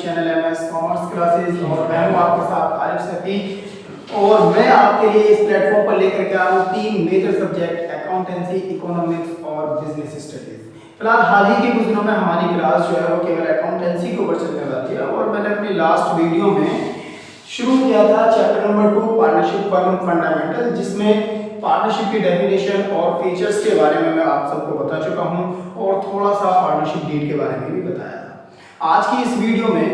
Channel MS commerce classes और मैं हूं आपके साथ आरिफ सफी और मैं आपके लिए इस प्लेटफॉर्म पर लेकर के आया हूं 3 मेजर सब्जेक्ट अकाउंटेंसी, इकोनॉमिक्स और बिजनेस स्टडीज। फिलहाल हाल ही के कुछ दिनों में हमारी क्लास जो है वो केवल अकाउंटेंसी के ऊपर चलने वाली है और मैंने अपनी लास्ट वीडियो में शुरू किया था chapter number 2 partnership firm fundamental, जिसमें पार्टनरशिप की डेफिनेशन और फीचर्स के बारे में मैं आप सबको बता चुका हूं और थोड़ा सा पार्टनरशिप डीड के बारे में भी बताया था। आज की इस वीडियो में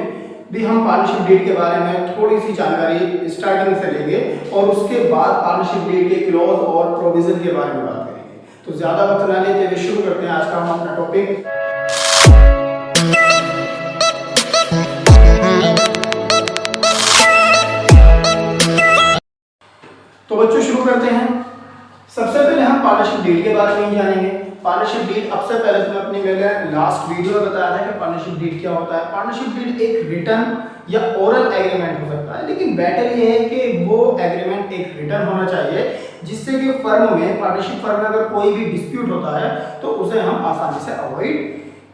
भी हम पार्टनरशिप डीड के बारे में थोड़ी सी जानकारी स्टार्टिंग से लेंगे और उसके बाद पार्टनरशिप डीड के क्लॉज और प्रोविजन के बारे में बात करेंगे। तो ज्यादा वक्त ना लेते हुए शुरू करते हैं आज का हम अपना टॉपिक। तो बच्चों शुरू करते हैं। सबसे पहले हम पार्टनरशिप डीड के बारे में जानेंगे। पार्टनरशिप डीड अब से पहले तो मैं अपनी लास्ट वीडियो में बताया था कि पार्टनरशिप डीड क्या होता है। पार्टनरशिप डीड एक रिटन या ओरल एग्रीमेंट हो सकता है, लेकिन बेटर ये है कि वो एग्रीमेंट एक रिटन होना चाहिए जिससे कि फर्म में पार्टनरशिप फर्म में अगर कोई भी डिस्प्यूट होता है तो उसे हम आसानी से अवॉइड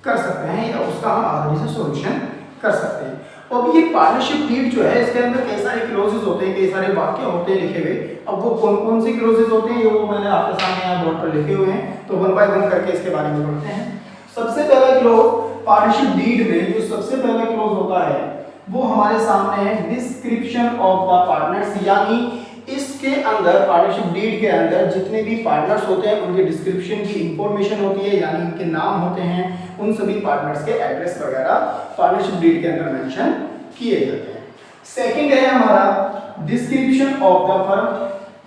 कर सकते हैं या उसका हम आसानी से सॉल्यूशन कर सकते हैं। और ये पार्टनरशिप डीड जो है इसके अंदर कई सारे क्लोजेस होते हैं, कई सारे वाक्य होते हैं लिखे हुए। अब वो कौन कौन से क्लोजेस होते हैं वो मैंने आपके सामने यहाँ बोर्ड पर लिखे हुए हैं, तो वन बाय वन करके इसके बारे में पढ़ते हैं। सबसे पहला क्लोज पार्टनरशिप डीड में जो सबसे पहला क्लोज होता है वो हमारे सामने है डिस्क्रिप्शन ऑफ द पार्टनर्स, यानी इसके अंदर पार्टनरशिप डीड के अंदर जितने भी पार्टनर्स होते हैं उनके डिस्क्रिप्शन की इंफॉर्मेशन होती है, यानी उनके नाम होते हैं, उन सभी पार्टनर्स के एड्रेस वगैरह पार्टनरशिप डीड के अंदर मेंशन किए जाते हैं। सेकंड है हमारा डिस्क्रिप्शन ऑफ द फर्म,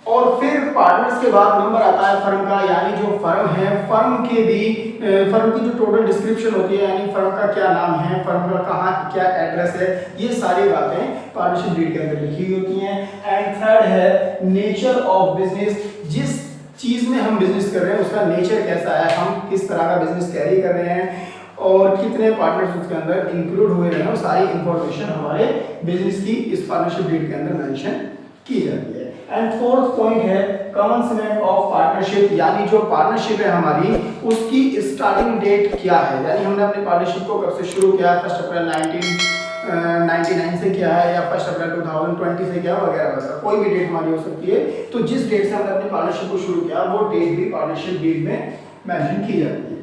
और फिर पार्टनर्स के बाद नंबर आता है फर्म का, यानी जो फर्म है फर्म के भी फर्म की जो टोटल डिस्क्रिप्शन होती है, यानी फर्म का क्या नाम है, फर्म का कहाँ क्या एड्रेस है, ये सारी बातें पार्टनरशिप डीड के अंदर लिखी होती हैं। एंड थर्ड है नेचर ऑफ बिजनेस, जिस चीज में हम बिजनेस कर रहे हैं उसका नेचर कैसा है, हम किस तरह का बिजनेस कैरी कर रहे हैं और कितने पार्टनर्स उसके अंदर इंक्लूड हुए हैं, सारी इंफॉर्मेशन हमारे बिजनेस की इस पार्टनरशिप डीड के अंदर मेंशन की जाती है। एंड फोर्थ पॉइंट है कमेंसमेंट ऑफ पार्टनरशिप, यानी जो पार्टनरशिप है हमारी उसकी स्टार्टिंग डेट क्या है, यानी हमने अपनी पार्टनरशिप को कब से शुरू किया, 1 अप्रैल 1999 से किया है या 1 अप्रैल 2020 से किया वगैरह वगैरह, कोई भी डेट हमारी हो सकती है। तो जिस डेट से हमने अपनी पार्टनरशिप को शुरू किया वो डेट भी पार्टनरशिप डीड में मेंशन की जाती है।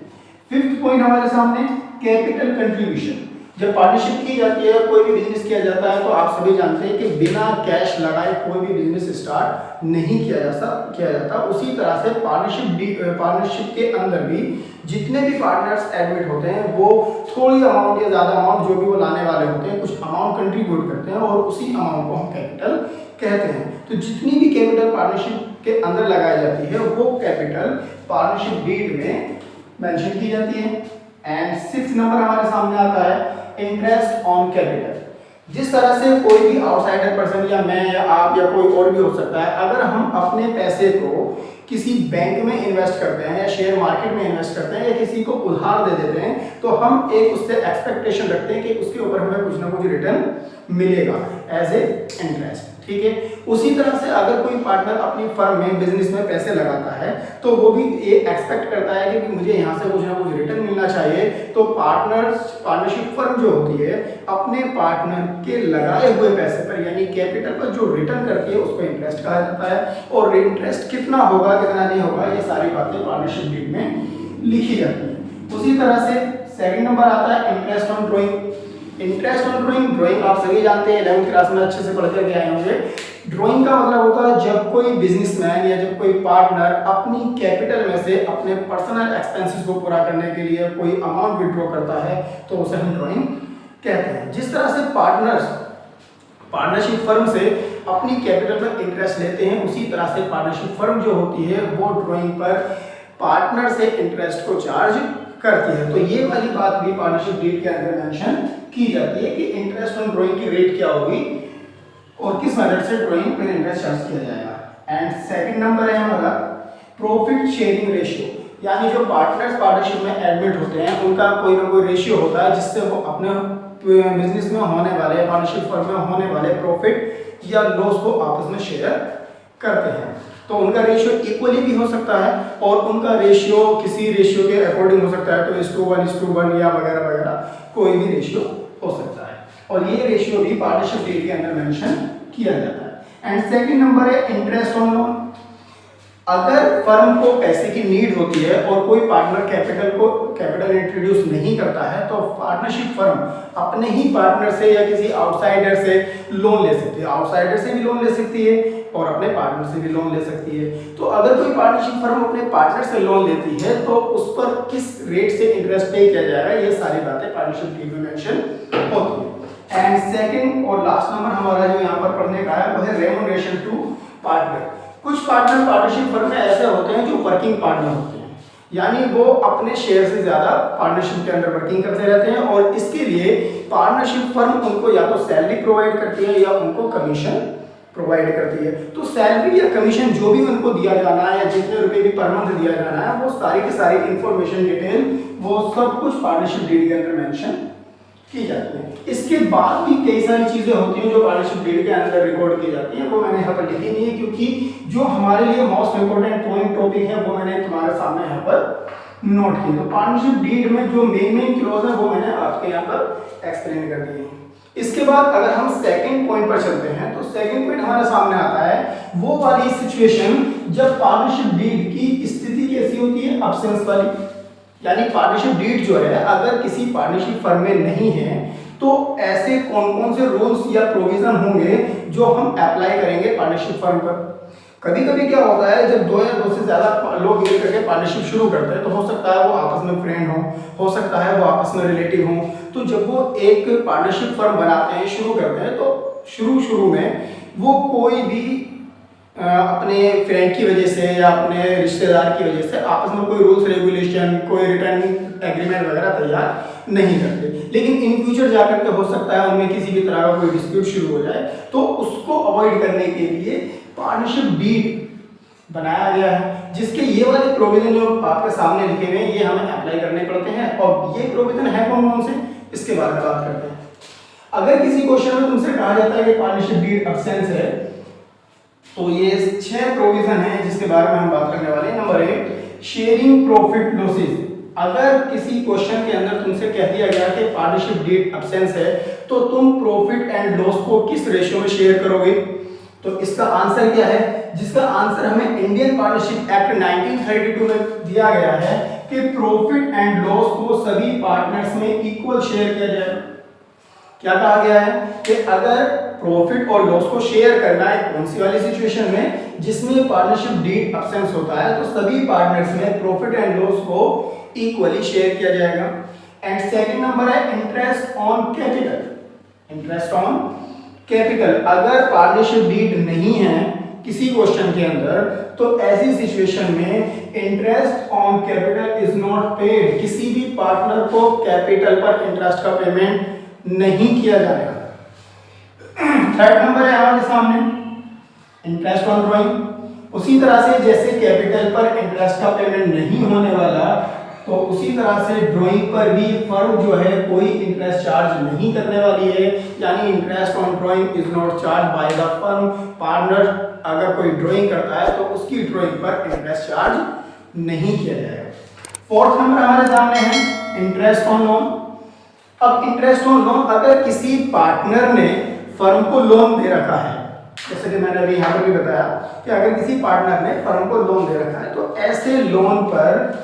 फिफ्थ पॉइंट हमारे सामने कैपिटल कंट्रीब्यूशन। जब पार्टनरशिप की जाती है कोई भी बिजनेस किया जाता है तो आप सभी जानते हैं कि बिना कैश लगाए कोई भी बिजनेस स्टार्ट नहीं किया जाता। उसी तरह से पार्टनरशिप के अंदर भी जितने भी पार्टनर्स एडमिट होते हैं वो थोड़ी अमाउंट या ज़्यादा अमाउंट जो भी वो लाने वाले होते हैं कुछ अमाउंट कंट्रीब्यूट करते हैं और उसी अमाउंट को हम कैपिटल कहते हैं। तो जितनी भी कैपिटल पार्टनरशिप के अंदर लगाई जाती है वो कैपिटल पार्टनरशिप डीड में मेंशन की जाती है। एंड 6 नंबर हमारे सामने आता है इंटरेस्ट ऑन कैपिटल। जिस तरह से कोई भी आउटसाइडर पर्सन या मैं या आप या कोई और भी हो सकता है, अगर हम अपने पैसे को किसी बैंक में इन्वेस्ट करते हैं या शेयर मार्केट में इन्वेस्ट करते हैं या किसी को उधार दे देते हैं तो हम एक उससे एक्सपेक्टेशन रखते हैं कि उसके ऊपर हमें कुछ ना कुछ रिटर्न मिलेगा एज ए इंटरेस्ट, ठीक है। उसी तरह से अगर कोई पार्टनर अपनी फर्म में बिजनेस में पैसे लगाता है तो वो भी ये एक्सपेक्ट करता है कि मुझे यहाँ से कुछ ना कुछ रिटर्न मिलना चाहिए। तो पार्टनरशिप फर्म जो होती है अपने पार्टनर के लगाए हुए पैसे पर यानी कैपिटल पर जो रिटर्न करती है उसको इंटरेस्ट कहा जाता है, और इंटरेस्ट कितना होगा कितना नहीं होगा ये सारी बातें पार्टनरशिप डीड में लिखी जाती है। उसी तरह से सेकंड नंबर आता है interest on drawing. Interest on drawing आप सभी जानते हैं, 11th क्लास में अच्छे से पढ़ कर गए होंगे। ड्राइंग का मतलब होता है जब कोई बिजनेसमैन या जब कोई पार्टनर अपनी कैपिटल में से अपने पर्सनल एक्सपेंसेस को पूरा करने के लिए कोई अमाउंट विड्रॉ करता है तो उसे हम ड्राइंग कहते हैं। जिस तरह से पार्टनरशिप फर्म से अपनी कैपिटल पर इंटरेस्ट लेते हैं उसी तरह से पार्टनरशिप फर्म जो होती है वो ड्राइंग पर पार्टनर से इंटरेस्ट को चार्ज करती है। तो ये वाली बात भी पार्टनरशिप डीड के अंदर मेंशन की जाती है कि इंटरेस्ट ऑन ड्राइंग की रेट क्या होगी और किस मेथड से ड्राइंग पर इंटरेस्ट चार्ज किया जाएगा। एंड सेकंड नंबर है हमारा प्रॉफिट शेयरिंग रेशियो, यानी जो पार्टनर्स पार्टनरशिप में एडमिट होते हैं उनका कोई ना कोई रेशियो होता है जिससे वो अपने बिजनेस में होने वाले पार्टनरशिप फर्म में होने वाले प्रॉफिट या लॉस को आपस में शेयर करते हैं। तो उनका रेशियो इक्वली भी हो सकता है और उनका रेशियो किसी रेशियो के अकॉर्डिंग हो सकता है, तो 1:1 या वगैरह वगैरह कोई भी रेशियो हो सकता है। और ये रेशियो भी पार्टनरशिप डीड के अंदर मेंशन किया जाता है। एंड सेकंड नंबर है इंटरेस्ट ऑन लोन। अगर फर्म को पैसे की नीड होती है और कोई पार्टनर कैपिटल इंट्रोड्यूस नहीं करता है तो पार्टनरशिप फर्म अपने ही पार्टनर से या किसी आउटसाइडर से लोन ले सकती है। आउटसाइडर से भी लोन ले सकती है और अपने पार्टनर से भी लोन ले सकती है। तो अगर कोई पार्टनरशिप फर्म अपने पार्टनर से लोन लेती है तो उस पर किस रेट से इंटरेस्ट पे किया जाएगा, ये सारी बातें पार्टनरशिप डीड में मेंशन होती है। एंड सेकंड और लास्ट नंबर हमारा जो यहाँ पर पढ़ने का है वो है रेम्यूनरेशन टू पार्टनर। कुछ पार्टनर पार्टनरशिप फर्म में ऐसे होते हैं जो वर्किंग पार्टनर होते हैं, यानी वो अपने शेयर से ज्यादा पार्टनरशिप के अंदर वर्किंग करते रहते हैं और इसके लिए पार्टनरशिप फर्म उनको या तो सैलरी प्रोवाइड करती है या उनको कमीशन प्रोवाइड करती है। तो सैलरी या कमीशन जो भी उनको दिया जाना है या जितने रुपए भी पर मंथ दिया जाना है वो सारी की सारी इंफॉर्मेशन डिटेल वो सब कुछ पार्टनरशिप डीड के अंदर मेंशन की जाती है। इसके बाद भी कई सारी चीजें होती हैं जो पार्टनरशिप डीड के अंदर रिकॉर्ड की जाती हैं, वो मैंने यहाँ पर लिखी नहीं है क्योंकि जो हमारे लिए मोस्ट इंपोर्टेंट टॉपिक है वो मैंने तुम्हारे सामने यहाँ पर नोट की। तो पार्टनरशिप डीड में जो मेन क्लॉज है वो मैंने आपके यहाँ पर एक्सप्लेन कर दिए। इसके बाद अगर हम सेकंड पॉइंट पर चलते हैं तो सेकंड पॉइंट हमारे सामने आता है वो वाली सिचुएशन जब पार्टनरशिप डीड की स्थिति कैसी होती है, अब्सेंस वाली। यानी पार्टनरशिप डीड जो है अगर किसी पार्टनरशिप फर्म में नहीं है तो ऐसे कौन कौन से रूल्स या प्रोविजन होंगे जो हम अप्लाई करेंगे पार्टनरशिप फर्म पर। कभी कभी क्या होता है जब दो या दो से ज्यादा लोग मिल करके पार्टनरशिप शुरू करते हैं तो हो सकता है वो आपस में फ्रेंड हो सकता है वो आपस में रिलेटिव हो। तो जब वो एक पार्टनरशिप फर्म बनाते हैं, शुरू करते हैं, तो शुरू में वो कोई भी अपने फ्रेंड की वजह से या अपने रिश्तेदार की वजह से आपस में कोई रूल्स रेगुलेशन, कोई रिटर्न एग्रीमेंट वगैरह तैयार नहीं करते। लेकिन इन फ्यूचर जाकर के हो सकता है उनमें किसी भी तरह का कोई डिस्प्यूट शुरू हो जाए, तो उसको अवॉइड करने के लिए पार्टनरशिप डीड बनाया गया है, जिसके ये वाले प्रोविजन जो आपके सामने लिखे हुए हैं ये हमें अप्लाई करने पड़ते हैं। और ये प्रोविजन है कौन कौन से, इसके बारे में बात करते हैं। अगर किसी क्वेश्चन में तुमसे कहा जाता है कि पार्टनरशिप डीड अब्सेंस है तो ये 6 प्रोविजन है जिसके बारे में हम बात करने वाले हैं। Number 1, sharing profit losses. अगर किसी क्वेश्चन के अंदर तुमसे कह दिया गया कि पार्टनरशिप डीड अब्सेंस है तो तुम प्रॉफिट एंड लॉस को किस रेशियो में शेयर करोगे, तो इसका आंसर क्या है, जिसका आंसर हमें इंडियन पार्टनरशिप एक्ट 1932 में दिया गया है कि प्रॉफिट एंड लॉस को सभी पार्टनर्स में इक्वल शेयर किया जाएगा। क्या कहा गया है कि अगर प्रॉफिट और लॉस को शेयर करना है कौन सी वाली सिचुएशन में, जिसमें पार्टनरशिप डीड अब्सेंस होता है तो सभी पार्टनर्स में प्रॉफिट एंड लॉस को इक्वली शेयर किया जाएगा। एंड सेकंड नंबर है interest on capital. Interest on capital, अगर पार्टनरशिप डीड नहीं है किसी क्वेश्चन के अंदर तो ऐसी सिचुएशन में interest on capital is not paid. किसी भी पार्टनर को कैपिटल पर इंटरेस्ट का पेमेंट नहीं किया जाएगा। थर्ड नंबर है हमारे सामने इंटरेस्ट ऑन ड्राइंग। उसी तरह से जैसे कैपिटल पर इंटरेस्ट का पेमेंट नहीं होने वाला तो उसी तरह से ड्राइंग पर भी फर्म जो है कोई इंटरेस्ट चार्ज नहीं करने वाली है, यानी interest on drawing is not charge by the firm. Partner अगर कोई ड्राइंग करता है तो उसकी ड्राइंग पर इंटरेस्ट चार्ज नहीं किया जाएगा। फोर्थ नंबर हमारे सामने है इंटरेस्ट ऑन लोन। अब इंटरेस्ट ऑन लोन, अगर किसी पार्टनर ने फर्म को लोन दे रखा है, जैसे कि मैंने अभी यहाँ पर भी बताया कि अगर किसी पार्टनर ने फर्म को लोन दे रखा है तो ऐसे लोन पर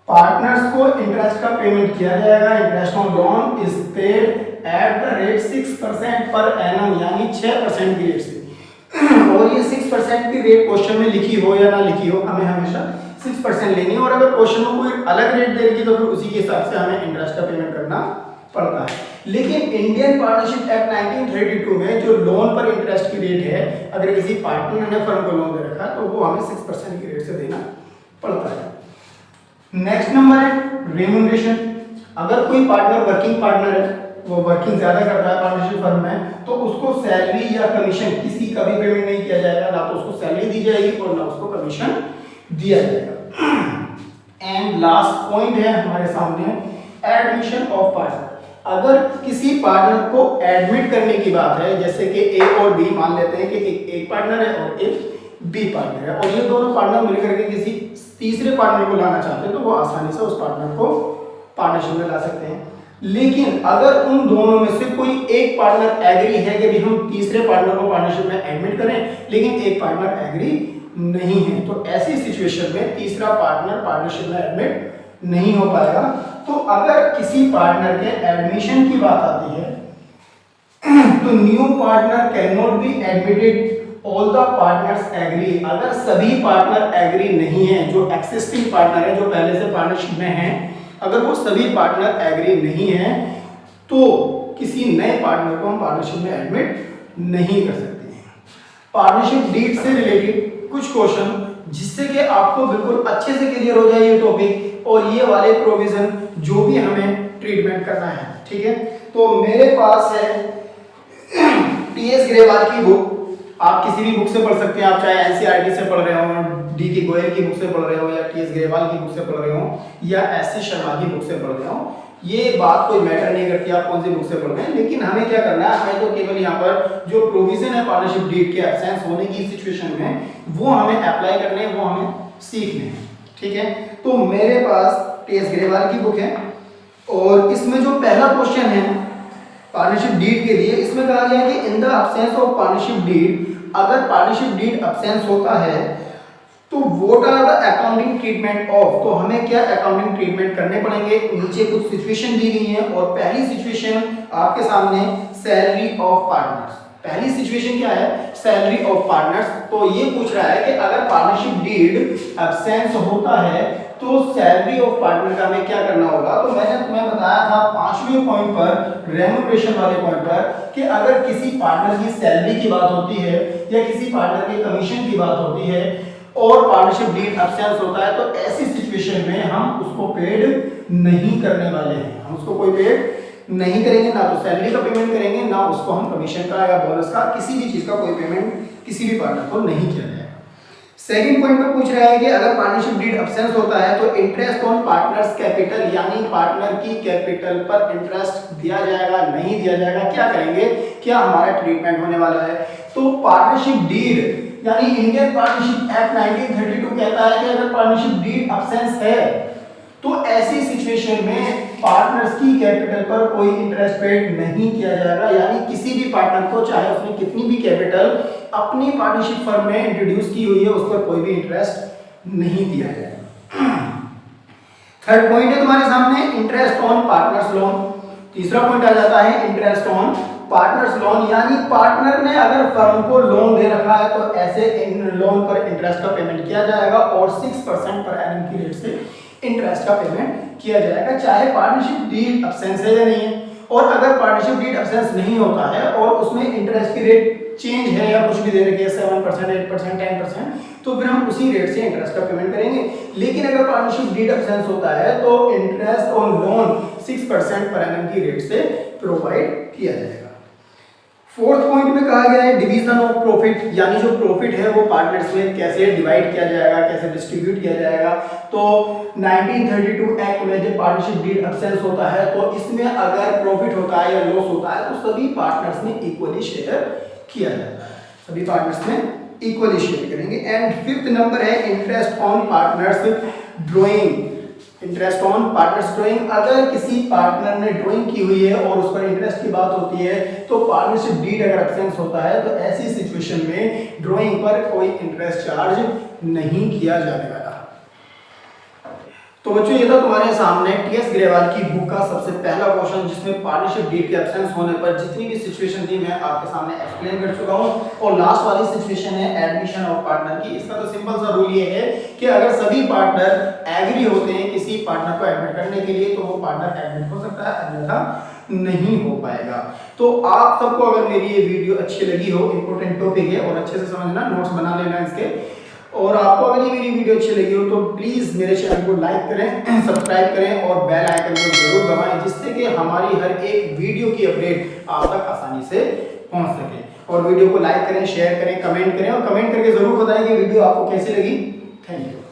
पार्टनर्स को इंटरेस्ट का पेमेंट किया जाएगा। Interest on loan is paid at the rate 6% per annum, यानी 6% की रेट से। और ये 6% की रेट क्वेश्चन में लिखी हो या ना लिखी हो, हमें हमेशा 6% लेनी है। और अगर क्वेश्चन में कोई अलग रेट दे रखी तो फिर उसी के हिसाब से हमें इंटरेस्ट का पेमेंट करना पड़ता है। लेकिन इंडियन पार्टनरशिप एक्ट 1932 में जो लोन पर इंटरेस्ट की रेट है, अगर किसी पार्टनर ने फर्म को लोन दे रखा है तो वो हमें 6% की रेट से देना पड़ता है। नेक्स्ट नंबर है रेम्यूनरेशन। अगर कोई पार्टनर वर्किंग पार्टनर है, वो वर्किंग ज्यादा करता है पार्टनरशिप फर्म में, तो उसको सैलरी या कमीशन किसी का भी पेमेंट नहीं किया जाएगा, ना तो उसको सैलरी दी जाएगी और ना उसको कमीशन दिया जाएगा। एंड लास्ट पॉइंट है हमारे सामने एडमिशन ऑफ पार्टनर। अगर किसी पार्टनर को एडमिट करने की बात है, जैसे कि ए और बी, मान लेते हैं कि एक पार्टनर है और एक बी पार्टनर है और ये दोनों पार्टनर मिलकर के किसी तीसरे पार्टनर को लाना चाहते हैं तो वो आसानी से उस पार्टनर को पार्टनरशिप में ला सकते हैं। लेकिन अगर उन दोनों में से कोई एक पार्टनर एग्री है कि भी हम तीसरे पार्टनर को पार्टनरशिप में एडमिट करें, लेकिन एक पार्टनर एग्री नहीं है, तो ऐसी सिचुएशन में तीसरा पार्टनर पार्टनरशिप में एडमिट नहीं हो पाएगा। तो अगर किसी पार्टनर के एडमिशन की बात आती है तो new partner can not be admitted all the partners agree. अगर सभी पार्टनर एग्री नहीं है, जो एक्सिस्टिंग पार्टनर है, जो पहले से पार्टनरशिप में है, अगर वो सभी पार्टनर एग्री नहीं है तो किसी नए पार्टनर को हम पार्टनरशिप में एडमिट नहीं कर सकते हैं। पार्टनरशिप डीड से रिलेटेड कुछ क्वेश्चन जिससे कि आपको बिल्कुल अच्छे से क्लियर हो जाए ये टॉपिक और ये वाले प्रोविजन जो भी हमें ट्रीटमेंट करना है, ठीक है। तो मेरे पास है टीएस ग्रेवाल की बुक, आप किसी भी बुक से पढ़ सकते हैं, आप चाहे एनसीईआरटी से पढ़ रहे हो, डी के गोयल की बुक से पढ़ रहे हो, या टीएस ग्रेवाल की बुक से पढ़ रहे हो, या एससी शर्मा की बुक से पढ़ रहे हो, ये बात कोई मैटर नहीं करती आप कौन सी बुक से पढ़ रहे हैं। लेकिन हमें क्या करना है, हमें तो केवल यहाँ पर जो प्रोविजन है पार्टनरशिप डीड के एब्सेंस होने की सिचुएशन में वो हमें अप्लाई करने हैं, वो हमें सीखने हैं, ठीक है। तो मेरे पास टीएस ग्रेवाल की बुक है और इसमें जो पहला क्वेश्चन है पार्टनरशिप डीड के लिए, इसमें कहा गया है कि in the absence of partnership deed, अगर पार्टनरशिप डीड एब्सेंस होता है तो what are the accounting treatment of, तो हमें क्या अकाउंटिंग ट्रीटमेंट करने पड़ेंगे। नीचे कुछ सिचुएशन दी गई है और पहली सिचुएशन आपके सामने सैलरी ऑफ पार्टनर्स, पहली सिचुएशन क्या है, सैलरी ऑफ पार्टनर्स। तो ये पूछ रहा है कि अगर पार्टनरशिप डीड एब्सेंस होता है तो सैलरी ऑफ पार्टनर का हमें क्या करना होगा। तो मैंने तुम्हें बताया था 5वें पॉइंट पर, रेम्यूनरेशन वाले पॉइंट पर, कि अगर किसी पार्टनर की सैलरी की बात होती है या किसी पार्टनर के कमीशन की बात होती है और पार्टनरशिप डीड एब्सेंस होता है तो ऐसी सिचुएशन में हम उसको पेड नहीं करने वाले हैं, हम उसको कोई पेड नहीं करेंगे, ना तो सैलरी का पेमेंट करेंगे, ना उसको हम कमीशन का या बोनस का किसी भी चीज का कोई पेमेंट किसी भी पार्टनर को नहीं किया जाएगा। सेकंड पॉइंट पर पूछ रहा है कि अगर पार्टनरशिप डीड एब्सेंस होता है तो इंटरेस्ट ऑन पार्टनर्स कैपिटल, यानी पार्टनर की कैपिटल पर इंटरेस्ट दिया जाएगा नहीं दिया जाएगा, क्या करेंगे, क्या हमारा ट्रीटमेंट होने वाला है। तो पार्टनरशिप डीड यानी इंडियन पार्टनरशिप एक्ट 1932 कहता है कि अगर पार्टनरशिप डीड एब्सेंस है तो ऐसी सिचुएशन में पार्टनर्स की कैपिटल पर कोई इंटरेस्ट पेड नहीं किया जाएगा, यानी किसी भी पार्टनर को चाहे उसने कितनी भी कैपिटल अपनी पार्टनरशिप फर्म में इंट्रोड्यूस की हुई है उस पर कोई भी इंटरेस्ट नहीं दिया जाएगा। थर्ड पॉइंट है तुम्हारे सामने इंटरेस्ट ऑन पार्टनर्स लोन। तीसरा पॉइंट आ जाता है इंटरेस्ट ऑन पार्टनर्स लोन, यानी पार्टनर ने अगर फर्म को लोन दे रखा है तो ऐसे लोन पर इंटरेस्ट का पेमेंट किया जाएगा और 6% पर एनम की रेट से इंटरेस्ट का पेमेंट किया जाएगा, चाहे पार्टनरशिप डीड एब्सेंस है या नहीं है। और अगर पार्टनरशिप डीड एब्सेंस नहीं होता है और उसमें इंटरेस्ट की रेट चेंज है या कुछ भी दे रखी है 7%, 8%, 10%, तो फिर हम उसी रेट से इंटरेस्ट का पेमेंट करेंगे। लेकिन अगर पार्टनरशिप डीड एब्सेंस होता है तो interest on loan 6% per annum की रेट से प्रोवाइड किया जाएगा। फोर्थ पॉइंट में कहा गया है डिवीजन ऑफ प्रॉफिट, यानी जो प्रॉफिट है वो पार्टनर्स में कैसे डिवाइड किया जाएगा, कैसे डिस्ट्रीब्यूट किया जाएगा। तो 1932 एक्ट में जब पार्टनरशिप डीड एब्सेंस होता है तो इसमें अगर प्रॉफिट होता है या लॉस होता है तो सभी पार्टनर्स ने इक्वली शेयर किया जाता है, सभी पार्टनर्स में इक्वली शेयर करेंगे। एंड फिफ्थ नंबर है interest on partners drawing, interest on partners drawing. अगर किसी पार्टनर ने ड्राइंग की हुई है और उस पर इंटरेस्ट की बात होती है तो पार्टनरशिप डीड अगर एब्सेंस होता है तो ऐसी सिचुएशन में ड्राइंग पर कोई इंटरेस्ट चार्ज नहीं किया जाने वाला। तो बच्चों ये था तुम्हारे सामने टीएस ग्रेवाल की बुक का सबसे पहला क्वेश्चन, जिसमें पार्टनरशिप डीड के एब्सेंस होने पर जितनी भी सिचुएशन थी मैं आपके सामने एक्सप्लेन कर चुका हूं। और लास्ट वाली सिचुएशन है एडमिशन ऑफ पार्टनर की। इसका तो सिंपल सा रूल ये है कि अगर सभी पार्टनर एग्री होते हैं किसी पार्टनर को एडमिट करने के लिए तो वो पार्टनर एडमिट हो सकता है, अन्यथा नहीं हो पाएगा। तो आप सबको अगर मेरी ये वीडियो अच्छी लगी हो, इंपॉर्टेंट टॉपिक है और अच्छे से समझना, नोट्स बना लेना इसके। और आपको अगर ये मेरी वीडियो अच्छी लगी हो तो प्लीज़ मेरे चैनल को लाइक करें, सब्सक्राइब करें और बेल आइकन को जरूर दबाएं, जिससे कि हमारी हर एक वीडियो की अपडेट आप तक आसानी से पहुंच सके। और वीडियो को लाइक करें, शेयर करें, कमेंट करें और कमेंट करके जरूर बताएं कि वीडियो आपको कैसी लगी। Thank you.